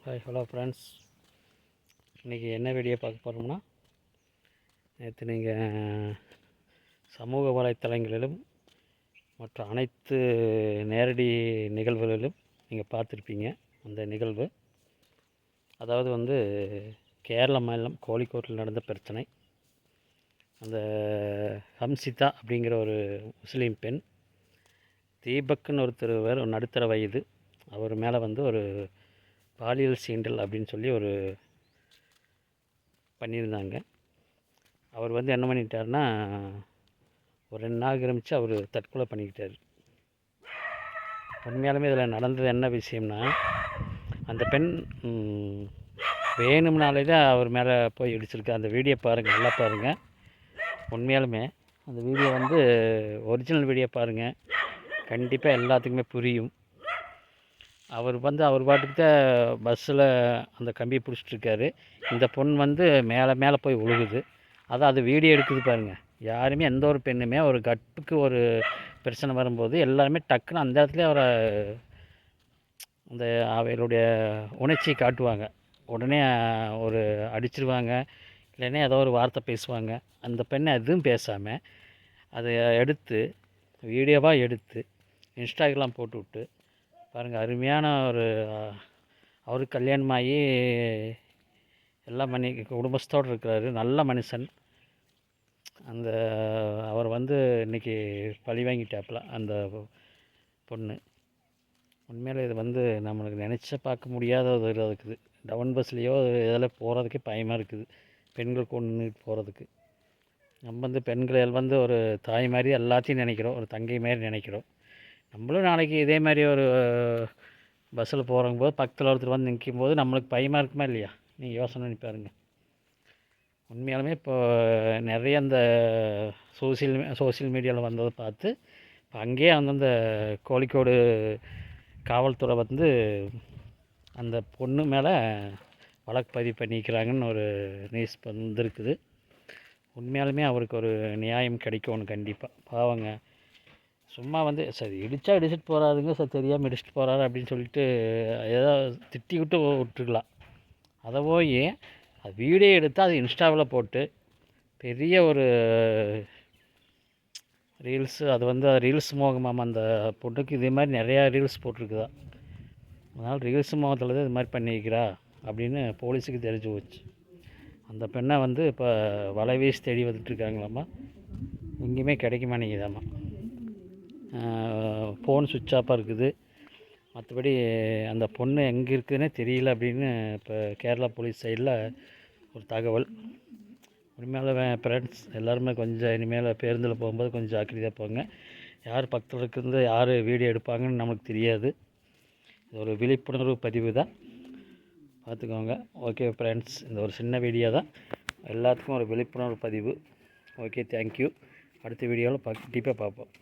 Hi hello friends, இன்றைக்கி என்ன video பார்க்க போகிறோம்னா, நேற்று நீங்கள் சமூக வலைத்தளங்களிலும் மற்ற அனைத்து நேரடி நிகழ்வுகளிலும் நீங்கள் பார்த்துருப்பீங்க. அந்த நிகழ்வு அதாவது கேரள மாநிலம் கோழிக்கோட்டில் நடந்த பிரச்சனை. அந்த ஹம்சிதா அப்படிங்கிற ஒரு முஸ்லீம் பெண், தீபக்குன்னு ஒருத்தர் ஒரு நடுத்தர வயது, அவர் மேலே ஒரு பாலியல் சீண்டல் அப்படின்னு சொல்லி பண்ணியிருந்தாங்க. அவர் என்ன பண்ணிட்டார்னா, ஒரு 2 நாள் கிரமிச்சு அவர் தற்கொலை பண்ணிக்கிட்டார். உண்மையாலுமே இதில் நடந்தது என்ன விஷயம்னா, அந்த பெண் வேணும்னாலே தான் அவர் மேலே போய் இடிச்சிருக்கு. அந்த வீடியோ பாருங்கள், நல்லா பாருங்கள். உண்மையாலுமே அந்த வீடியோ ஒரிஜினல் வீடியோ பாருங்கள், கண்டிப்பாக எல்லாத்துக்குமே புரியும். அவர் அவர் பாட்டுக்கு தான் பஸ்ஸில் அந்த கம்பியை பிடிச்சிட்ருக்காரு. இந்த பொண்ணு மேலே போய் விழுகுது. அது வீடியோ எடுக்குது பாருங்கள். யாருமே எந்த ஒரு பெண்ணுமே ஒரு கட்டுக்கு ஒரு பிரச்சனை வரும்போது எல்லாருமே டக்குன்னு அந்த இடத்துல அந்த அவளுடைய உணர்ச்சியை காட்டுவாங்க. உடனே ஒரு அடிச்சிருவாங்க, இல்லைன்னா ஏதோ ஒரு வார்த்தை பேசுவாங்க. அந்த பெண்ணை எதுவும் பேசாமல் அதை எடுத்து வீடியோவாக எடுத்து இன்ஸ்டாகிராம் போட்டு விட்டு பாருங்கள். அருமையான அவருக்கு கல்யாணமாகி எல்லாம் பண்ணி குடும்பத்தோடு இருக்கிறாரு. நல்ல மனுஷன். அவர் இன்றைக்கி பழி வாங்கிட்டாப்புல அந்த பொண்ணு. உண்மையில் இது நம்மளுக்கு நினச்சா பார்க்க முடியாத ஒரு இருக்குது. டவுன் பஸ்லேயோ இதில் போகிறதுக்கே பயமாக இருக்குது, பெண்கள் கொண்டு போகிறதுக்கு. நம்ம பெண்கள் ஒரு தாய் மாதிரி எல்லாத்தையும் நினைக்கிறோம், ஒரு தங்கை மாதிரி நினைக்கிறோம். நம்மளும் நாளைக்கு இதே மாதிரி ஒரு பஸ்ஸில் போகிறம்போது பக்கத்தில் ஒருத்தர் நிற்கும்போது நம்மளுக்கு பயமாக இருக்குமா இல்லையா? நீங்கள் யோசனை பண்ணி பாருங்கள். உண்மையாலுமே இப்போ நிறைய அந்த சோசியல் மீடியாவில் வந்ததை பார்த்து இப்போ அங்கேயே அந்த கோழிக்கோடு காவல்துறை அந்த பொண்ணு மேலே வழக்கு பதிவு பண்ணிக்கிறாங்கன்னு ஒரு நியூஸ் வந்துருக்குது. உண்மையாலுமே அவருக்கு ஒரு நியாயம் கிடைக்கணும் கண்டிப்பாக. பாவங்க, சும்மா சரி இடித்தா இடிச்சிட்டு போகிறாருங்க, சார் தெரியாமல் இடிச்சிட்டு போகிறாரு அப்படின்னு சொல்லிட்டு ஏதோ திட்டி விட்டு விட்டுருக்கலாம். அதை போய் அது வீடியோ எடுத்து அது இன்ஸ்டாவில் போட்டு பெரிய ஒரு ரீல்ஸு, அது ரீல்ஸ் மோகமாம். அந்த பொண்ணுக்கு இதே மாதிரி நிறையா ரீல்ஸ் போட்டிருக்குதா. அதனால் ரீல்ஸ் மோகத்தில் தான் இது மாதிரி பண்ணிக்கிறா அப்படின்னு போலீஸுக்கு தெரிஞ்சு போச்சு. அந்த பெண்ணை இப்போ வலை வீசி தேடி வந்துட்டுருக்காங்களாம்மா. எங்கேயுமே கிடைக்க மாட்டேங்குதாம்மா. ஃபோன் சுவிட்ச் ஆஃபாக இருக்குது. மற்றபடி அந்த பொண்ணு எங்கே இருக்குதுன்னே தெரியல அப்படின்னு இப்போ கேரளா போலீஸ் சைடில் ஒரு தகவல். உண்மையால ஃப்ரெண்ட்ஸ் எல்லாருமே கொஞ்சம் இனிமேல் பேருந்தில் போகும்போது கொஞ்சம் ஜாக்கிரதையாக போங்க. யார் பக்கத்தில் இருக்கிறது, யார் வீடியோ எடுப்பாங்கன்னு நமக்கு தெரியாது. இது ஒரு விழிப்புணர்வு பதிவு தான், பார்த்துக்கோங்க. ஓகே ஃப்ரெண்ட்ஸ், இந்த ஒரு சின்ன வீடியோ தான், எல்லாத்துக்கும் ஒரு விழிப்புணர்வு பதிவு. Okay, thank you. அடுத்த வீடியோவில் கண்டிப்பாக பார்ப்போம்.